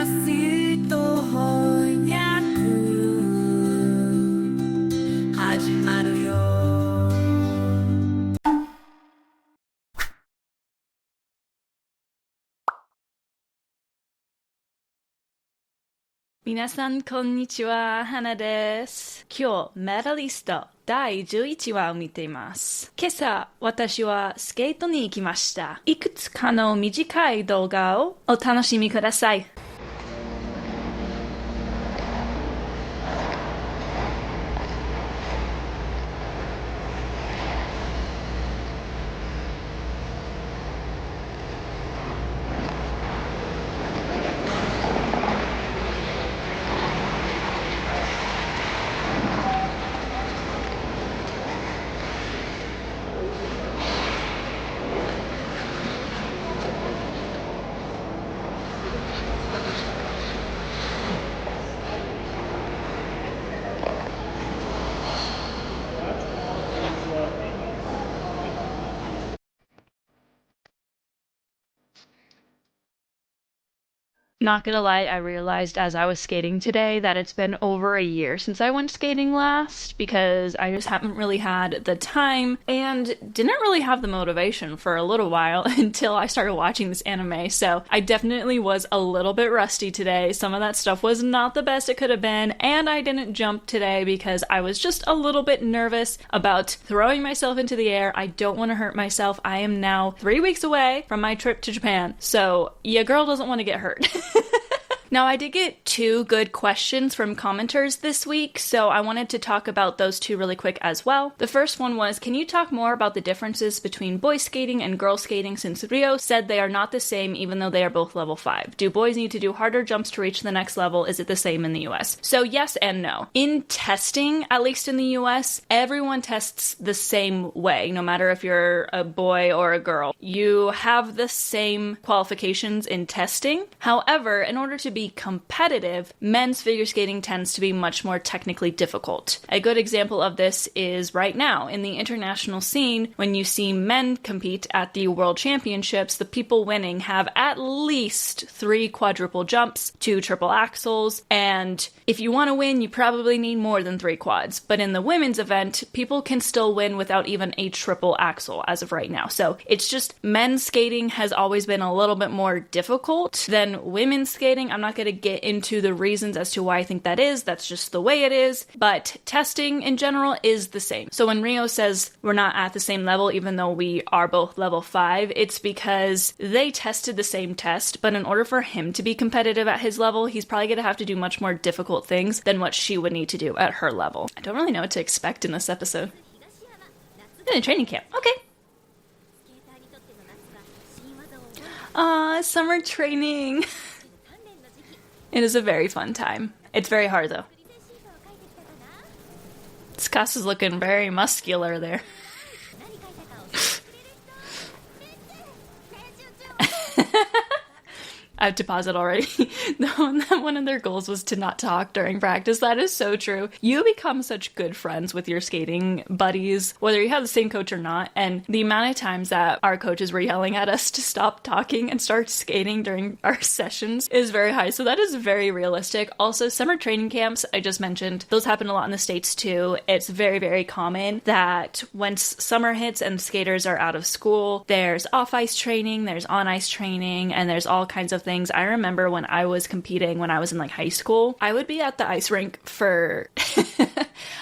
スト翻訳始まるよ。皆さんこんにちは、花です。今日メダリスト第11話を見ています。今朝私はスケートに行きました。いくつかの短い動画をお楽しみください。Not gonna lie, I realized as I was skating today that it's been over a year since I went skating last because I just haven't really had the time and didn't really have the motivation for a little while until I started watching this anime. So I definitely was a little bit rusty today. Some of that stuff was not the best it could have been, and I didn't jump today because I was just a little bit nervous about throwing myself into the air. I don't want to hurt myself. I am now 3 weeks away from my trip to Japan, so your girl doesn't want to get hurt. Now, I did get 2 good questions from commenters this week, so I wanted to talk about those 2 really quick as well. The first one was, can you talk more about the differences between boys skating and girls skating, since Rio said they are not the same even though they are both level 5? Do boys need to do harder jumps to reach the next level? Is it the same in the US? So yes and no. In testing, at least in the US, everyone tests the same way, no matter if you're a boy or a girl. You have the same qualifications in testing. However, in order to be competitive, men's figure skating tends to be much more technically difficult. A good example of this is right now in the international scene. When you see men compete at the World Championships, the people winning have at least 3 quadruple jumps, 2 triple axels, and if you want to win, you probably need more than 3 quads. But in the women's event, people can still win without even a triple axel as of right now. So it's just men's skating has always been a little bit more difficult than women's skating. I'm not going to get into the reasons as to why I think that is. That's just the way it is. But testing in general is the same. So when Rio says we're not at the same level, even though we are both level 5, it's because they tested the same test. But in order for him to be competitive at his level, he's probably going to have to do much more difficult things than what she would need to do at her level. I don't really know what to expect in this episode. In a training camp. Okay. Summer training. It is a very fun time. It's very hard, though. Skas is looking very muscular there. I have to pause it already. One of their goals was to not talk during practice. That is so true. You become such good friends with your skating buddies, whether you have the same coach or not. And the amount of times that our coaches were yelling at us to stop talking and start skating during our sessions is very high. So that is very realistic. Also, summer training camps, I just mentioned, those happen a lot in the States too. It's very, very common that once summer hits and skaters are out of school, there's off-ice training, there's on-ice training, and there's all kinds of things. I remember when I was competing when I was in like high school, I would be at the ice rink for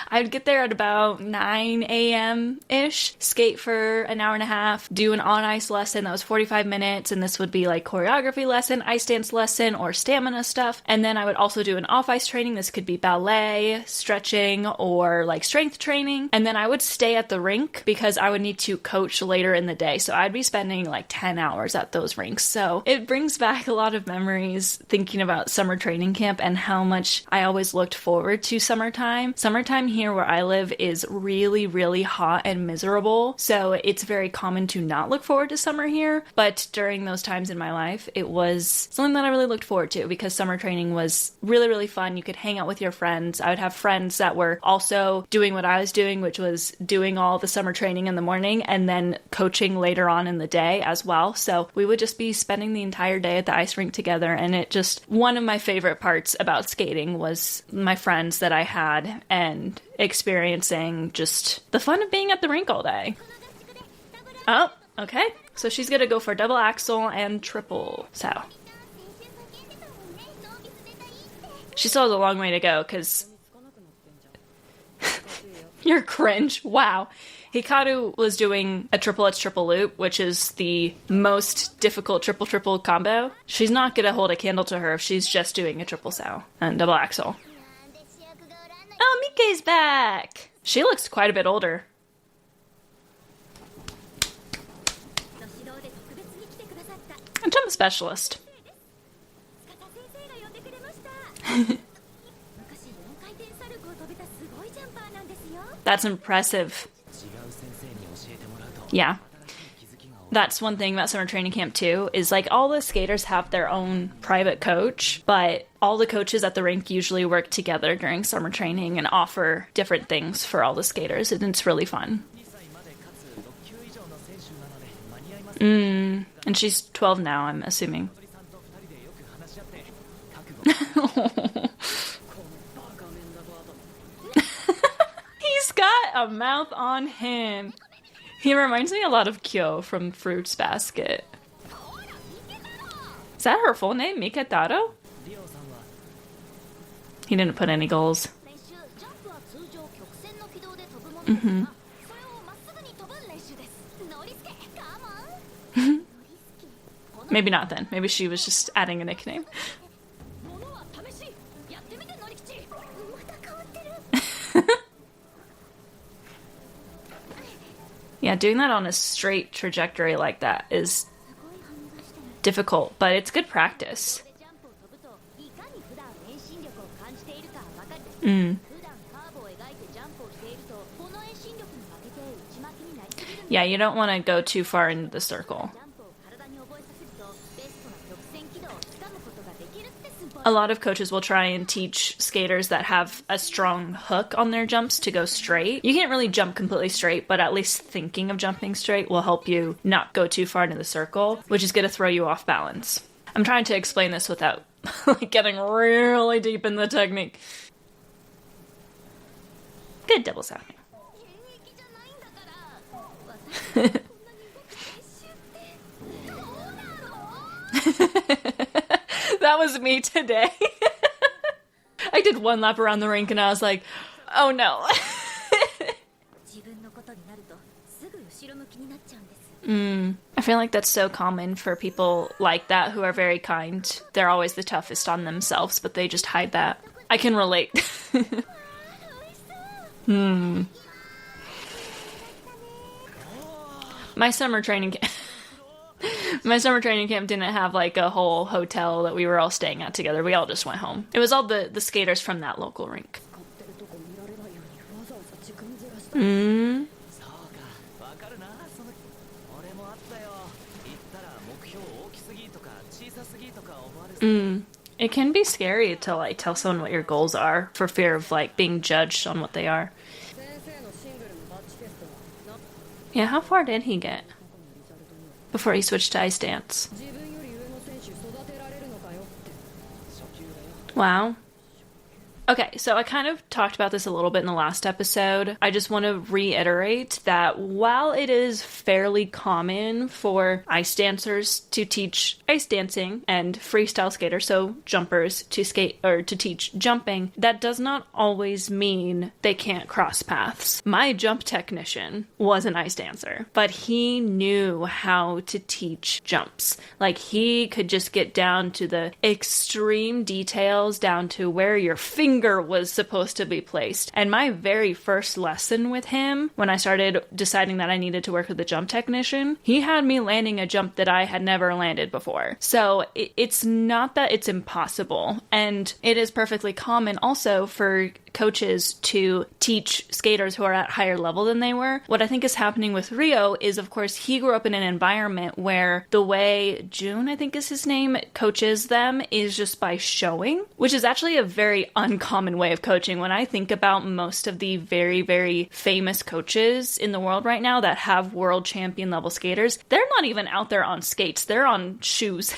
I would get there at about 9 a.m.-ish, skate for an hour and a half, do an on-ice lesson that was 45 minutes, and this would be like choreography lesson, ice dance lesson, or stamina stuff. And then I would also do an off-ice training. This could be ballet, stretching, or like strength training. And then I would stay at the rink because I would need to coach later in the day. So I'd be spending like 10 hours at those rinks. So it brings back a lot of memories thinking about summer training camp and how much I always looked forward to summertime. Summertime here where I live is really, really hot and miserable, so it's very common to not look forward to summer here. But during those times in my life, it was something that I really looked forward to because summer training was really, really fun. You could hang out with your friends. I would have friends that were also doing what I was doing, which was doing all the summer training in the morning and then coaching later on in the day as well. So we would just be spending the entire day at the ice rink together, and it just, one of my favorite parts about skating was my friends that I had and experiencing just the fun of being at the rink all day. Oh, okay. So she's gonna go for double axel and triple sow. She still has a long way to go, because you're cringe. Wow. Hikaru was doing a triplets triple loop, which is the most difficult triple combo. She's not gonna hold a candle to her if she's just doing a triple sow and double axel. Oh, Mike's back! She looks quite a bit older. A jump specialist. That's impressive. Yeah. That's one thing about summer training camp too, is like all the skaters have their own private coach, but all the coaches at the rink usually work together during summer training and offer different things for all the skaters, and it's really fun. And she's 12 now, I'm assuming. He's got a mouth on him. He reminds me a lot of Kyo from Fruits Basket. Is that her full name, Mikataro? He didn't put any goals. Maybe not then. Maybe she was just adding a nickname. Yeah, doing that on a straight trajectory like that is difficult, but it's good practice. Yeah, you don't want to go too far into the circle. A lot of coaches will try and teach skaters that have a strong hook on their jumps to go straight. You can't really jump completely straight, but at least thinking of jumping straight will help you not go too far into the circle, which is going to throw you off balance. I'm trying to explain this without like getting really deep in the technique. Good double sounding. That was me today. I did one lap around the rink and I was like, oh no. I feel like that's so common for people like that who are very kind. They're always the toughest on themselves, but they just hide that. I can relate. My summer training camp didn't have like a whole hotel that we were all staying at together. We all just went home. It was all the skaters from that local rink. It can be scary to like tell someone what your goals are for fear of like being judged on what they are. Yeah, how far did he get before he switched to ice dance? Wow. Okay, so I kind of talked about this a little bit in the last episode. I just want to reiterate that while it is fairly common for ice dancers to teach ice dancing and freestyle skaters, so jumpers, to skate or to teach jumping, that does not always mean they can't cross paths. My jump technician was an ice dancer, but he knew how to teach jumps. Like, he could just get down to the extreme details, down to where your fingers finger was supposed to be placed. And my very first lesson with him, when I started deciding that I needed to work with a jump technician, he had me landing a jump that I had never landed before. So it's not that it's impossible. And it is perfectly common also for coaches to teach skaters who are at higher level than they were. What I think is happening with Rio is, of course, he grew up in an environment where the way June, I think is his name, coaches them is just by showing, which is actually a very uncommon way of coaching. When I think about most of the very, very famous coaches in the world right now that have world champion level skaters, they're not even out there on skates. They're on shoes.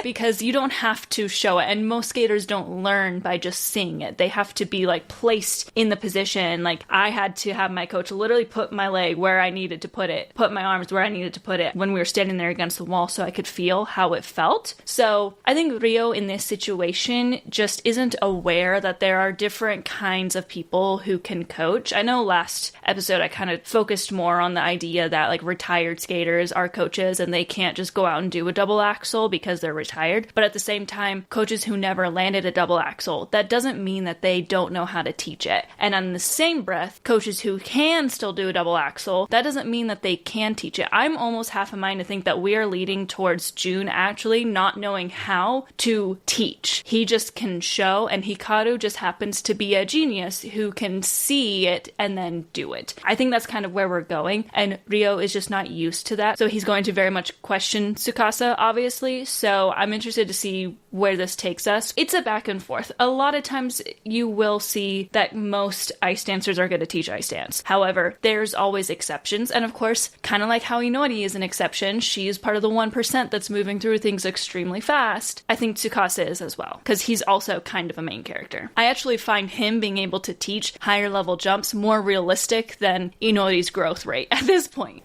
Because you don't have to show it, and most skaters don't learn by just seeing it. They have to be like placed in the position. Like I had to have my coach literally put my leg where I needed to put it, put my arms where I needed to put it when we were standing there against the wall so I could feel how it felt. So I think Rio in this situation just isn't aware that there are different kinds of people who can coach. I know last episode I kind of focused more on the idea that like retired skaters are coaches and they can't just go out and do a double axel because they're retired. But at the same time, coaches who never landed a double axel, that doesn't mean that they don't know how to teach it. And on the same breath, coaches who can still do a double axel, that doesn't mean that they can teach it. I'm almost half a mind to think that we are leading towards June actually not knowing how to teach. He just can show, and Hikaru just happens to be a genius who can see it and then do it. I think that's kind of where we're going, and Rio is just not used to that. So he's going to very much question Tsukasa, obviously. So I'm interested to see where this takes us. It's a back and forth. A lot of times you will see that most ice dancers are going to teach ice dance. However, there's always exceptions. And of course, kind of like how Inori is an exception, she is part of the 1% that's moving through things extremely fast. I think Tsukasa is as well, because he's also kind of a main character. I actually find him being able to teach higher level jumps more realistic than Inori's growth rate at this point.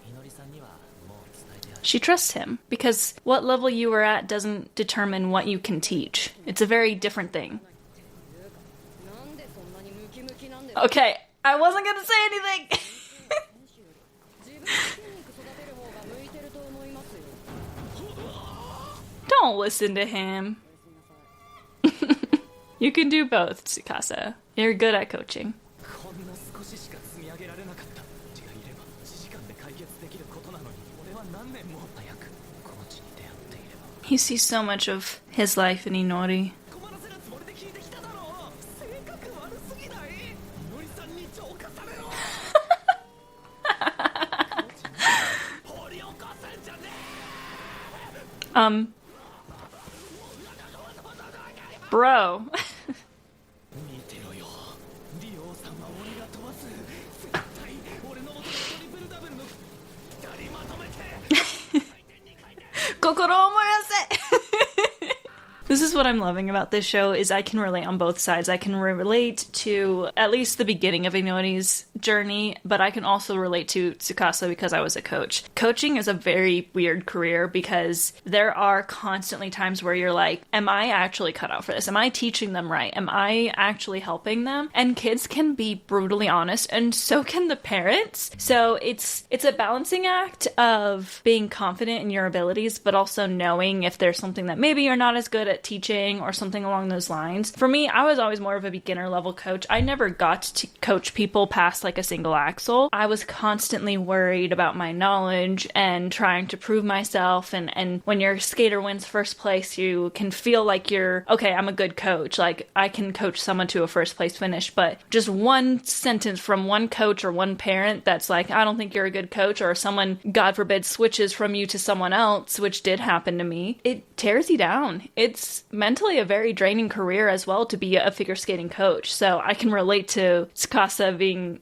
She trusts him, because what level you are at doesn't determine what you can teach. It's a very different thing. Okay, I wasn't gonna say anything! Don't listen to him. You can do both, Tsukasa. You're good at coaching. He sees so much of his life in Inori. Bro. This is what I'm loving about this show, is I can relate on both sides. I can relate to at least the beginning of Inori's journey, but I can also relate to Tsukasa because I was a coach. Coaching is a very weird career because there are constantly times where you're like, am I actually cut out for this? Am I teaching them right? Am I actually helping them? And kids can be brutally honest, and so can the parents. So it's a balancing act of being confident in your abilities, but also knowing if there's something that maybe you're not as good at teaching or something along those lines. For me, I was always more of a beginner level coach. I never got to coach people past like a single axel. I was constantly worried about my knowledge and trying to prove myself. And when your skater wins first place, you can feel like you're, okay, I'm a good coach. Like I can coach someone to a first place finish, but just one sentence from one coach or one parent that's like, I don't think you're a good coach, or someone, God forbid, switches from you to someone else, which did happen to me, it tears you down. It's mentally a very draining career as well to be a figure skating coach. So I can relate to Tsukasa being,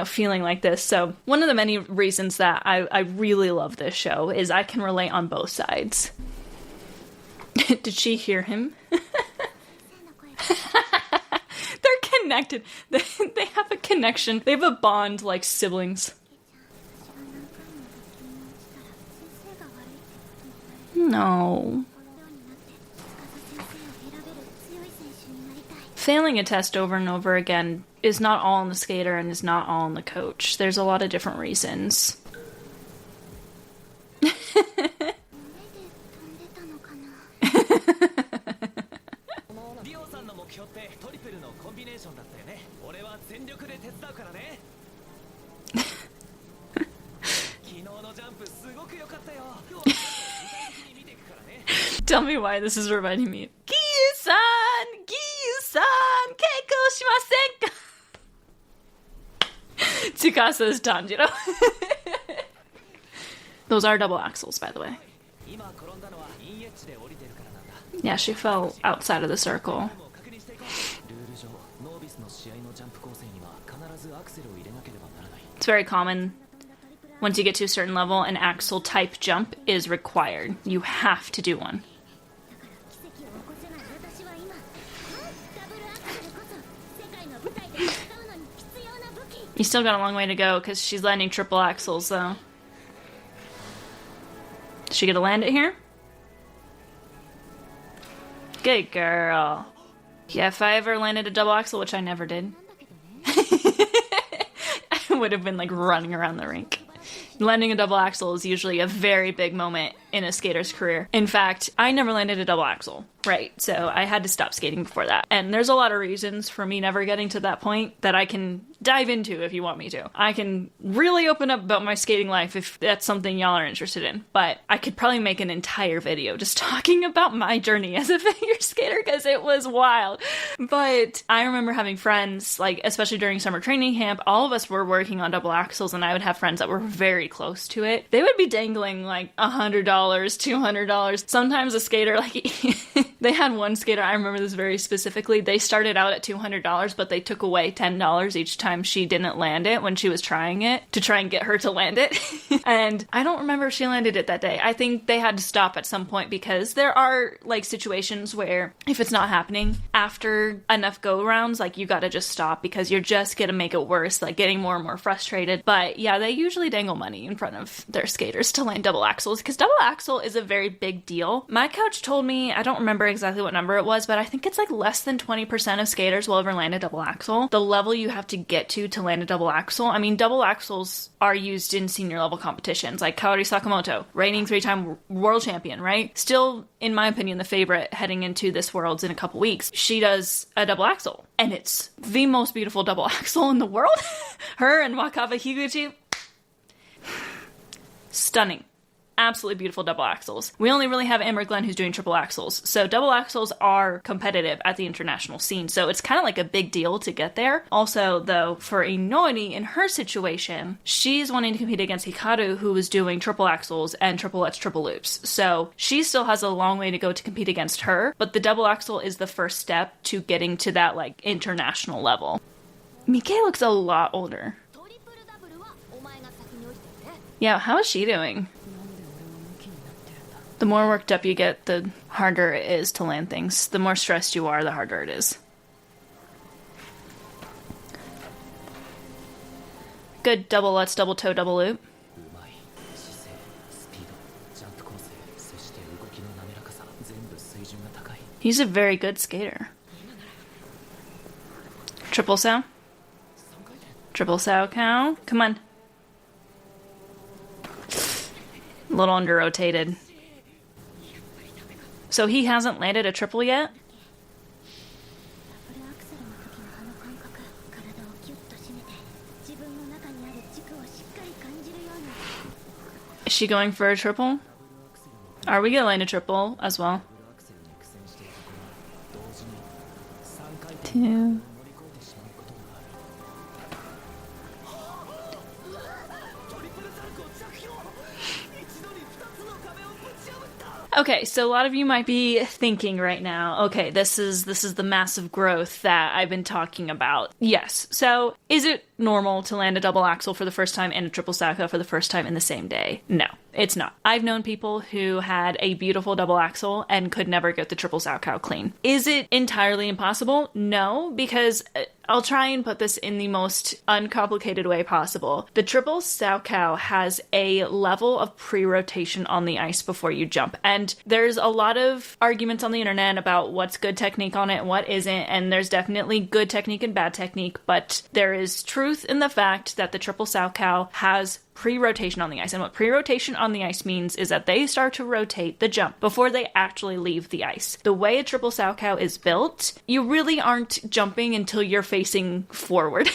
feeling like this. So one of the many reasons that I really love this show is I can relate on both sides. Did she hear him? They're connected. They have a connection. They have a bond like siblings. No. Failing a test over and over again is not all on the skater and is not all on the coach. There's a lot of different reasons. Tell me why this is reminding me. Giyu-san! Giyu-san! Keiko shimasen ka? Tsukasa's Tanjiro. Those are double axles, by the way. Yeah, she fell outside of the circle. It's very common. Once you get to a certain level, an axle type jump is required. You have to do one. You still got a long way to go because she's landing triple axles, though. Is she gonna land it here? Good girl. Yeah, if I ever landed a double axle, which I never did, I would have been like running around the rink. Landing a double axle is usually a very big moment in a skater's career. In fact, I never landed a double axle, right? So I had to stop skating before that. And there's a lot of reasons for me never getting to that point that I can dive into if you want me to. I can really open up about my skating life if that's something y'all are interested in. But I could probably make an entire video just talking about my journey as a figure skater because it was wild. But I remember having friends, like especially during summer training camp, all of us were working on double axles and I would have friends that were very close to it. They would be dangling like $100, $200. Sometimes a skater, like they had one skater, I remember this very specifically, they started out at $200, but they took away $10 each time she didn't land it when she was trying it to try and get her to land it. And I don't remember if she landed it that day. I think they had to stop at some point because there are like situations where if it's not happening after enough go rounds, like you gotta just stop because you're just gonna make it worse, like getting more and more frustrated. But yeah, they usually dangle money in front of their skaters to land double axles because double axle is a very big deal. My coach told me, I don't remember exactly what number it was, but I think it's like less than 20% of skaters will ever land a double axle. The level you have to get to land a double axle. I mean, double axles are used in senior level competitions, like Kaori Sakamoto, reigning 3-time world champion, right? Still, in my opinion, the favorite heading into this Worlds in a couple weeks. She does a double axle, and it's the most beautiful double axle in the world. Her and Wakaba Higuchi, stunning. Absolutely beautiful double axles. We only really have Amber Glenn who's doing triple axles. So double axles are competitive at the international scene. So it's kind of like a big deal to get there. Also, though, for Inori, in her situation, she's wanting to compete against Hikaru, who was doing triple axles and triple lutz, triple loops. So she still has a long way to go to compete against her. But the double axle is the first step to getting to that, like, international level. Mike looks a lot older. Yeah, how is she doing? The more worked up you get, the harder it is to land things. The more stressed you are, the harder it is. Good double lutz, double toe, double loop. He's a very good skater. Triple sow. Triple sow cow. Come on. A little under-rotated. So he hasn't landed a triple yet? Is she going for a triple? Are we gonna land a triple as well? 2. Okay, so a lot of you might be thinking right now, okay, this is the massive growth that I've been talking about. Yes. So, is it normal to land a double axle for the first time and a triple Saka for the first time in the same day? No, it's not. I've known people who had a beautiful double axle and could never get the triple Saka clean. Is it entirely impossible? No, because I'll try and put this in the most uncomplicated way possible. The triple Saka has a level of pre-rotation on the ice before you jump. And there's a lot of arguments on the internet about what's good technique on it and what isn't. And there's definitely good technique and bad technique. But there is truth in the fact that the triple Saka has pre-rotation on the ice. And what pre-rotation on the ice means is that they start to rotate the jump before they actually leave the ice. The way a triple Salchow is built, you really aren't jumping until you're facing forward.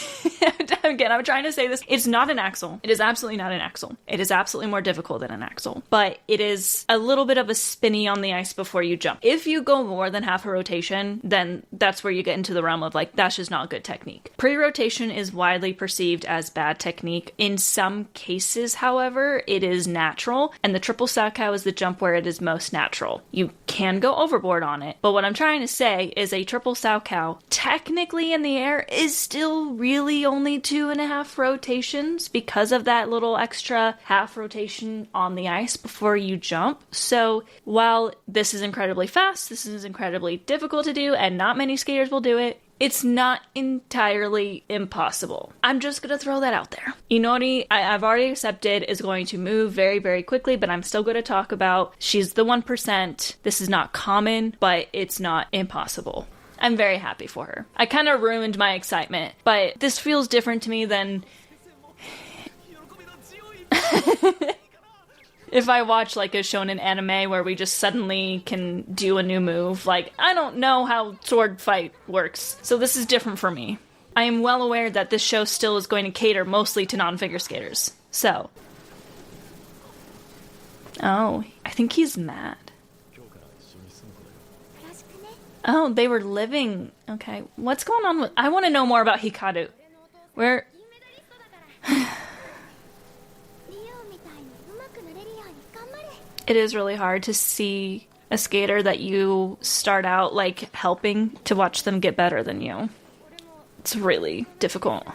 Again, I'm trying to say this. It's not an axel. It is absolutely not an axel. It is absolutely more difficult than an axel. But it is a little bit of a spinny on the ice before you jump. If you go more than half a rotation, then that's where you get into the realm of like, that's just not good technique. Pre-rotation is widely perceived as bad technique. In some cases, however, it is natural. And the triple Salchow is the jump where it is most natural. You can go overboard on it. But what I'm trying to say is a triple Salchow, technically in the air, is still really only 2.5 rotations because of that little extra half rotation on the ice before you jump. So while this is incredibly fast, this is incredibly difficult to do, and not many skaters will do it, it's not entirely impossible. I'm just going to throw that out there. Inori, I've already accepted, is going to move very, very quickly, but I'm still going to talk about she's the 1%. This is not common, but it's not impossible. I'm very happy for her. I kind of ruined my excitement, but this feels different to me than if I watch like a shonen anime where we just suddenly can do a new move. Like, I don't know how sword fight works, so this is different for me. I am well aware that this show still is going to cater mostly to non-figure skaters. So. Oh, I think he's mad. Oh, they were living. Okay, what's going on with... I want to know more about Hikaru. Where... It is really hard to see a skater that you start out, like, helping to watch them get better than you. It's really difficult.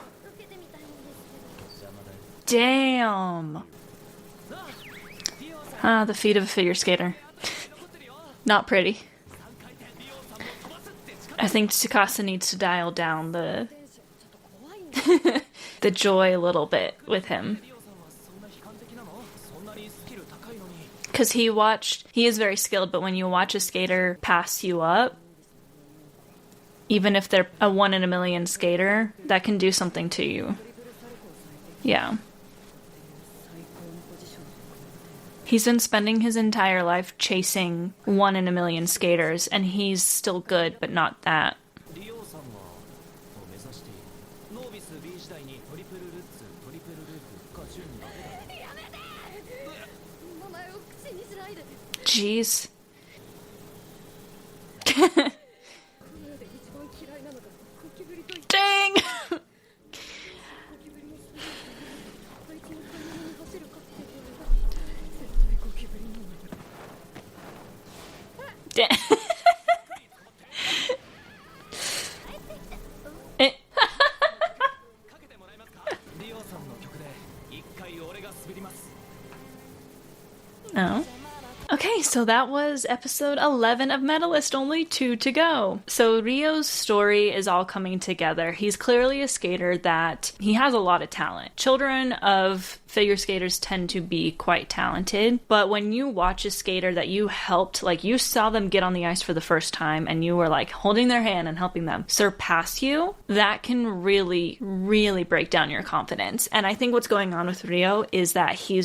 Damn! Ah, the feet of a figure skater. Not pretty. I think Tsukasa needs to dial down the the joy a little bit with him. Because he is very skilled, but when you watch a skater pass you up, even if they're a 1 in a million skater, that can do something to you. Yeah. He's been spending his entire life chasing 1 in a million skaters, and he's still good, but not that. Jeez. Dang! Oh. Okay, so that was episode 11 of Medalist, only 2 to go. So Ryo's story is all coming together. He's clearly a skater that he has a lot of talent. Children of figure skaters tend to be quite talented, but when you watch a skater that you helped, like you saw them get on the ice for the first time and you were like holding their hand and helping them surpass you, that can really, really break down your confidence. And I think what's going on with Ryo is that he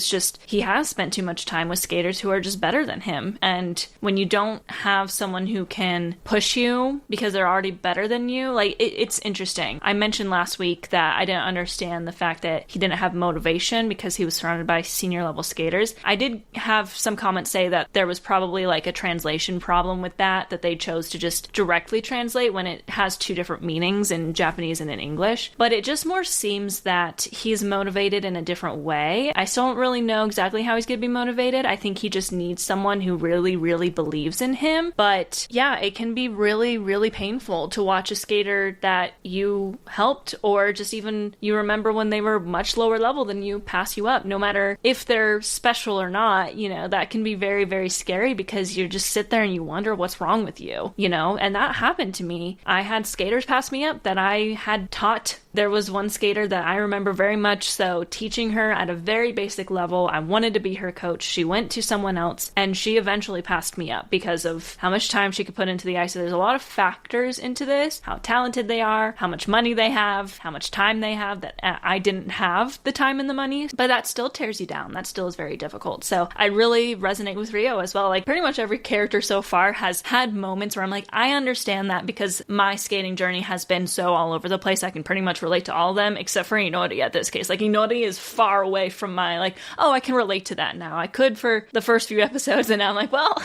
has spent too much time with skaters who are just better than him. And when you don't have someone who can push you because they're already better than you, like it's interesting. I mentioned last week that I didn't understand the fact that he didn't have motivation because he was surrounded by senior level skaters. I did have some comments say that there was probably like a translation problem with that they chose to just directly translate when it has 2 different meanings in Japanese and in English. But it just more seems that he's motivated in a different way. I still don't really know exactly how he's going to be motivated. I think he just needs someone who really, really believes in him. But yeah, it can be really, really painful to watch a skater that you helped, or just even you remember when they were much lower level than you, pass you up, no matter if they're special or not. You know, that can be very, very scary because you just sit there and you wonder what's wrong with you, you know, and that happened to me. I had skaters pass me up that I had taught There was one skater that I remember very much so teaching her at a very basic level. I wanted to be her coach. She went to someone else and she eventually passed me up because of how much time she could put into the ice. So there's a lot of factors into this, how talented they are, how much money they have, how much time they have, that I didn't have the time and the money, but that still tears you down. That still is very difficult. So I really resonate with Rio as well. Like pretty much every character so far has had moments where I'm like, I understand that because my skating journey has been so all over the place. I can pretty much relate to all of them except for Inori at this case. Like Inori is far away from my like, oh, I can relate to that now. I could for the first few episodes and now I'm like, well,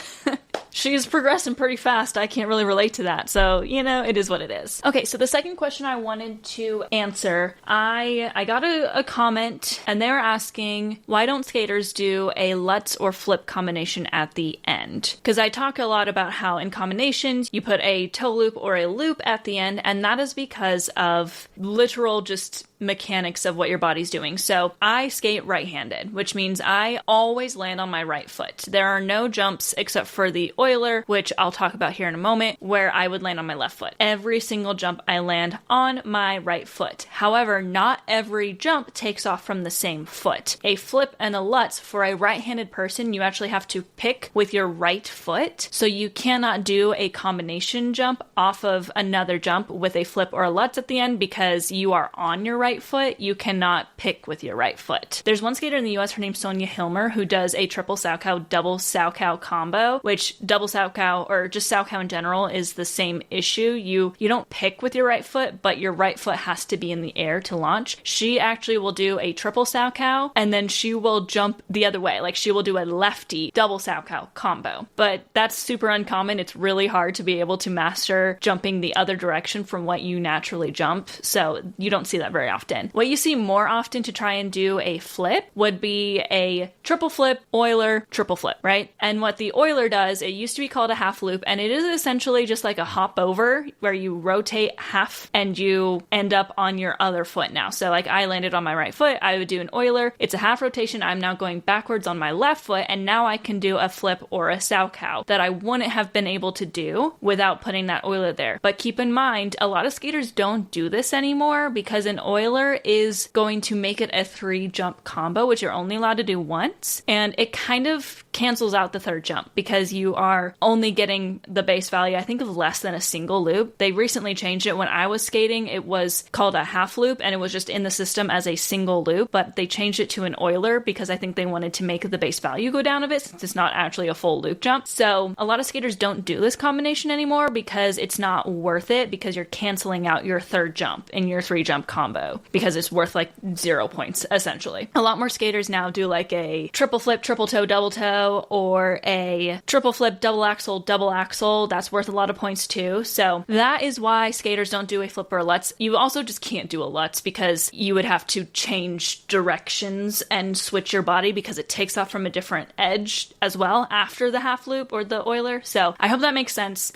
she's progressing pretty fast. I can't really relate to that. So, you know, it is what it is. Okay, so the second question I wanted to answer, I got a comment and they were asking, why don't skaters do a Lutz or flip combination at the end? Because I talk a lot about how in combinations, you put a toe loop or a loop at the end, and that is because of literal just mechanics of what your body's doing. So I skate right-handed, which means I always land on my right foot. There are no jumps except for the Euler, which I'll talk about here in a moment, where I would land on my left foot. Every single jump I land on my right foot. However, not every jump takes off from the same foot. A flip and a Lutz, for a right-handed person, you actually have to pick with your right foot. So you cannot do a combination jump off of another jump with a flip or a Lutz at the end because you are on your right foot. You cannot pick with your right foot. There's one skater in the US, her name's Sonia Hilmer, who does a triple Salchow, double Salchow combo, which double Salchow, or just Salchow in general, is the same issue. You don't pick with your right foot, but your right foot has to be in the air to launch. She actually will do a triple Salchow, and then she will jump the other way. Like she will do a lefty double Salchow combo. But that's super uncommon. It's really hard to be able to master jumping the other direction from what you naturally jump. So you don't see that very often. What you see more often to try and do a flip would be a triple flip, Euler, triple flip, right? And what the Euler does, it used to be called a half loop, and it is essentially just like a hop over where you rotate half and you end up on your other foot now. So like I landed on my right foot, I would do an Euler. It's a half rotation. I'm now going backwards on my left foot, and now I can do a flip or a Salchow that I wouldn't have been able to do without putting that Euler there. But keep in mind, a lot of skaters don't do this anymore because an Euler is going to make it a 3-jump combo, which you're only allowed to do once. And it kind of cancels out the third jump because you are only getting the base value, I think, of less than a single loop. They recently changed it. When I was skating, it was called a half loop and it was just in the system as a single loop, but they changed it to an Euler because I think they wanted to make the base value go down a bit since it's not actually a full loop jump. So a lot of skaters don't do this combination anymore because it's not worth it because you're canceling out your third jump in your 3-jump combo because it's worth like 0 points essentially. A lot more skaters now do like a triple flip, triple toe, double toe, or a triple flip, double axel, double axel. That's worth a lot of points too. So that is why skaters don't do a flip or a Lutz. You also just can't do a Lutz because you would have to change directions and switch your body because it takes off from a different edge as well after the half loop or the Euler. So I hope that makes sense.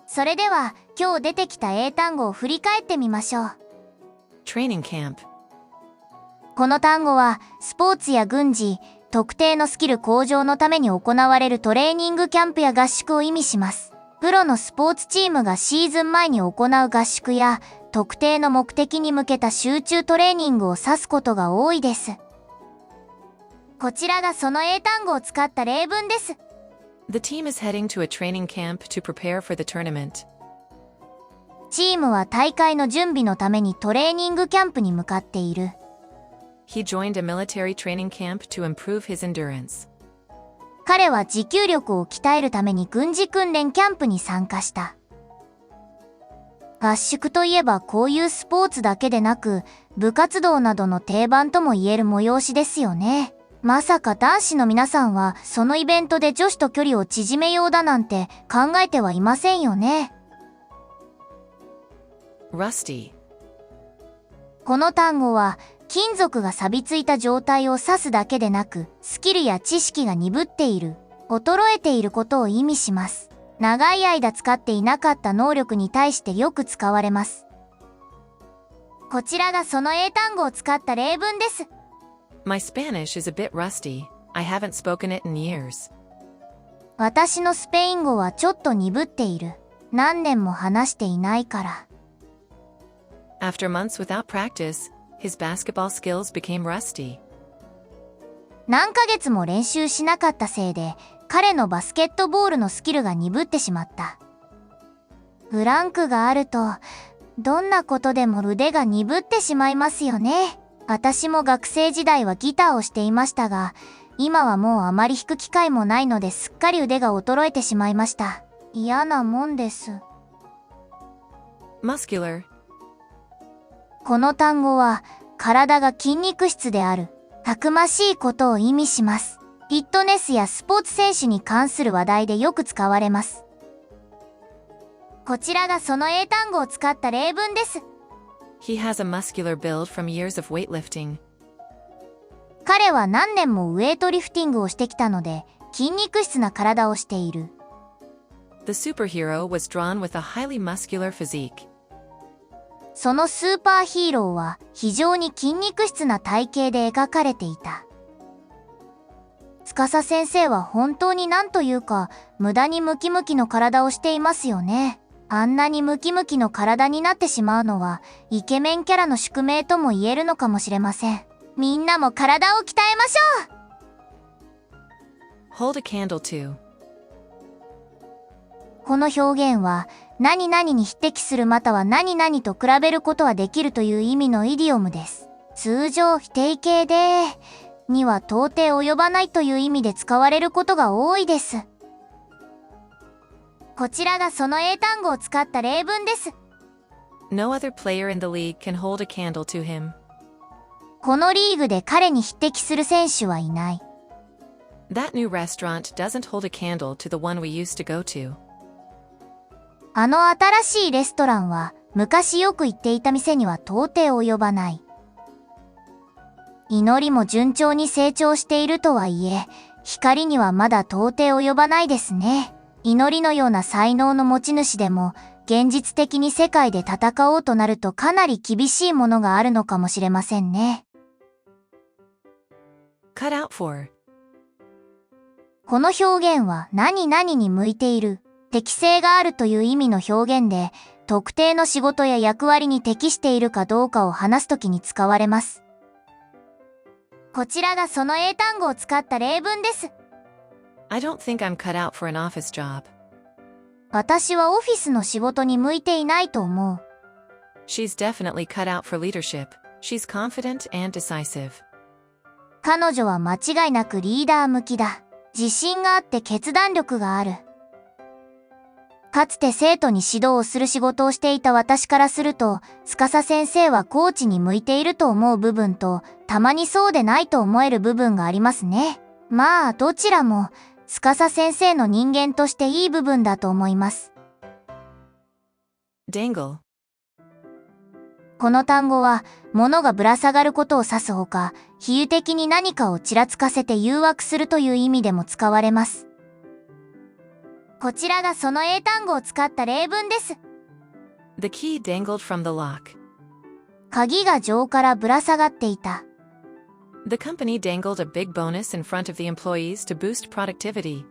それでは今日出てきた英単語を振り返ってみましょう。Training camp。この単語はスポーツや軍事、特定のスキル向上のために行われるトレーニングキャンプや合宿を意味します。プロのスポーツチームがシーズン前に行う合宿や特定の目的に向けた集中トレーニングを指すことが多いです。こちらがその英単語を使った例文です。The team is heading to a training camp to prepare for the tournament. チームは大会の準備のためにトレーニングキャンプに向かっている。He joined a military training camp to improve his endurance. 彼は持久力を鍛えるために軍事訓練キャンプに参加した。合宿といえばこういうスポーツだけでなく、部活動などの定番とも言える催しですよね。まさか男子の皆さんはそのイベントで女子と距離を縮めようだなんて考えてはいませんよね。Rusty。この単語は金属が錆びついた状態を指すだけでなく、スキルや知識が鈍っている、衰えていることを意味します。長い間使っていなかった能力に対してよく使われます。こちらがその英単語を使った例文です。My Spanish is a bit rusty. I haven't spoken it in years. 私のスペイン語はちょっと鈍っている。何年も話していないから。After months without practice, his basketball skills became rusty. 何ヶ月も練習しなかったせいで、彼のバスケットボールのスキルが鈍ってしまった。ブランクがあると、どんなことでも腕が鈍ってしまいますよね。私も学生時代はギターをしていましたが、今はもうあまり弾く機会もないのですっかり腕が衰えてしまいました。嫌なもんです。Muscular. この単語は、体が筋肉質である、たくましいことを意味します。フィットネスやスポーツ選手に関する話題でよく使われます。こちらがその英単語を使った例文です。He has a muscular build from years of weightlifting. 彼は何年もウェイトリフティングをしてきたので、筋肉質な体をしている。The superhero was drawn with a highly muscular physique. そのスーパーヒーローは非常に筋肉質な体型で描かれていた。司先生は本当になんというか、無駄にムキムキの体をしていますよね。あんなにムキムキの体になってしまうのは、イケメンキャラの宿命とも言えるのかもしれません。みんなも体を鍛えましょう。 Hold a candle to. この表現は、何々に匹敵するまたは何々と比べることはできるという意味のイディオムです。通常否定形で、には到底及ばないという意味で使われることが多いです。こちらがその英単語を使った例文です。No other player in the league can hold a candle to him. このリーグで彼に匹敵する選手はいない。That new restaurant doesn't hold a candle to the one we used to go to. あの新しいレストランは昔よく行っていた店には到底及ばない。祈りも順調に成長しているとはいえ、光にはまだ到底及ばないですね。祈りのような才能の持ち主でも、現実的に世界で戦おうとなるとかなり厳しいものがあるのかもしれませんね。Cut out for. この表現は何々に向いている、適性があるという意味の表現で、特定の仕事や役割に適しているかどうかを話すときに使われます。こちらがその英単語を使った例文です。I don't think I'm cut out for an office job. 私はオフィスの仕事に向いていないと思う。She's definitely cut out for leadership. She's confident and decisive. 彼女は間違いなくリーダー向きだ。自信があって決断力がある。かつて生徒に指導をする仕事をしていた私からすると、司先生はコーチに向いていると思う部分と、たまにそうでないと思える部分がありますね。まあ、どちらも、司先生の人間としていい部分だと思います。Dangle. この単語は、物がぶら下がることを指すほか、比喩的に何かをちらつかせて誘惑するという意味でも使われます。こちらがその英単語を使った例文です。The key dangled from the lock. 鍵が錠からぶら下がっていた。The company dangled a big bonus in front of the employees to boost productivity.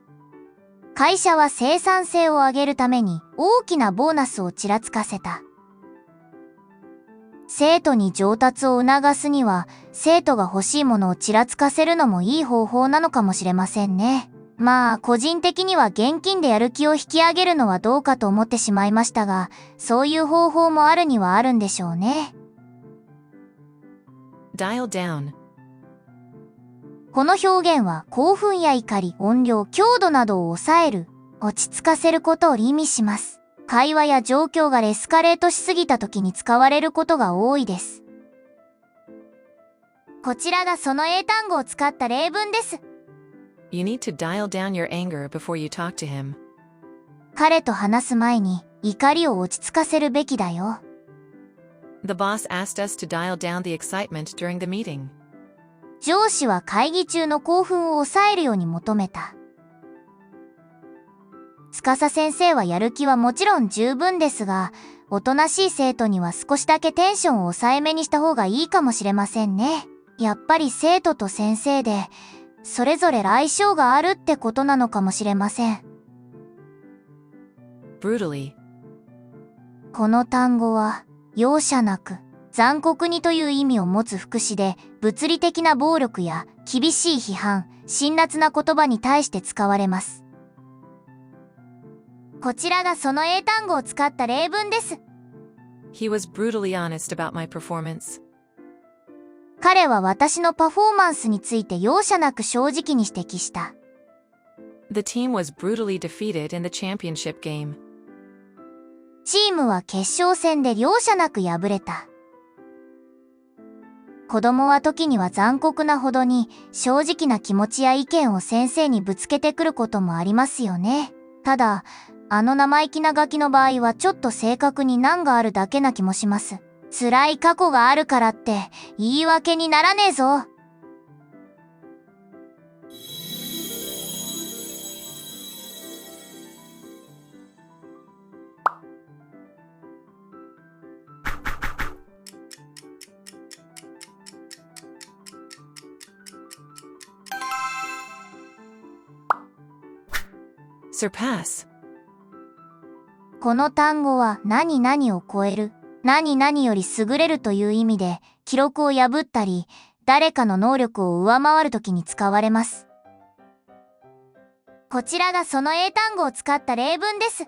会社は生産性を上げるために大きなボーナスをちらつかせた。生徒に上達を促すには、生徒が欲しいものをちらつかせるのもいい方法なのかもしれませんね。まあ、個人的には現金でやる気を引き上げるのはどうかと思ってしまいましたが、そういう方法もあるにはあるんでしょうね。Dial down. この表現は興奮や怒り、音量、強度などを抑える、落ち着かせることを意味します。会話や状況がエスカレートしすぎた時に使われることが多いです。こちらがその英単語を使った例文です。You need to dial down your anger before you talk to him. 彼と話す前に怒りを落ち着かせるべきだよ。The boss asked us to dial down the excitement during the meeting. 上司は会議中の興奮を抑えるように求めた。司先生はやる気はもちろん十分ですが、おとなしい生徒には少しだけテンションを抑えめにした方がいいかもしれませんね。やっぱり生徒と先生で、それぞれ相性があるってことなのかもしれません。Brutally. この単語は、容赦なく、残酷にという意味を持つ副詞で、物理的な暴力や厳しい批判、辛辣な言葉に対して使われます。こちらがその英単語を使った例文です。He was brutally honest about my performance. 彼は私のパフォーマンスについて容赦なく正直に指摘した。The team was brutally defeated in the championship game. チームは決勝戦で容赦なく敗れた。子供は時には残酷なほどに正直な気持ちや意見を先生にぶつけてくることもありますよね。ただ、あの生意気なガキの場合はちょっと性格に難があるだけな気もします。辛い過去があるからって言い訳にならねえぞ。Surpass. この単語は何々を超える、何々より優れるという意味で、記録を破ったり、誰かの能力を上回るときに使われます。こちらがその英単語を使った例文です。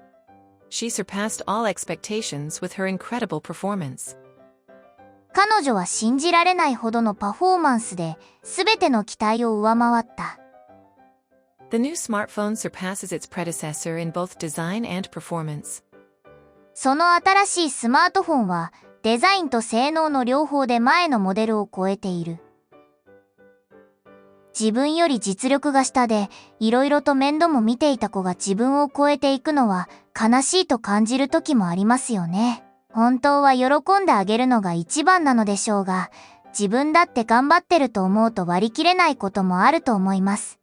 She surpassed all expectations with her incredible performance. 彼女は信じられないほどのパフォーマンスで、すべての期待を上回った。The new smartphone surpasses its predecessor in both design and performance. その新しいスマートフォンはデザインと性能の両方で前のモデルを超えている。自分より実力が下でいろいろと面倒も見ていた子が自分を超えていくのは悲しいと感じる時もありますよね。本当は喜んであげるのが一番なのでしょうが、自分だって頑張ってると思うと割り切れないこともあると思います。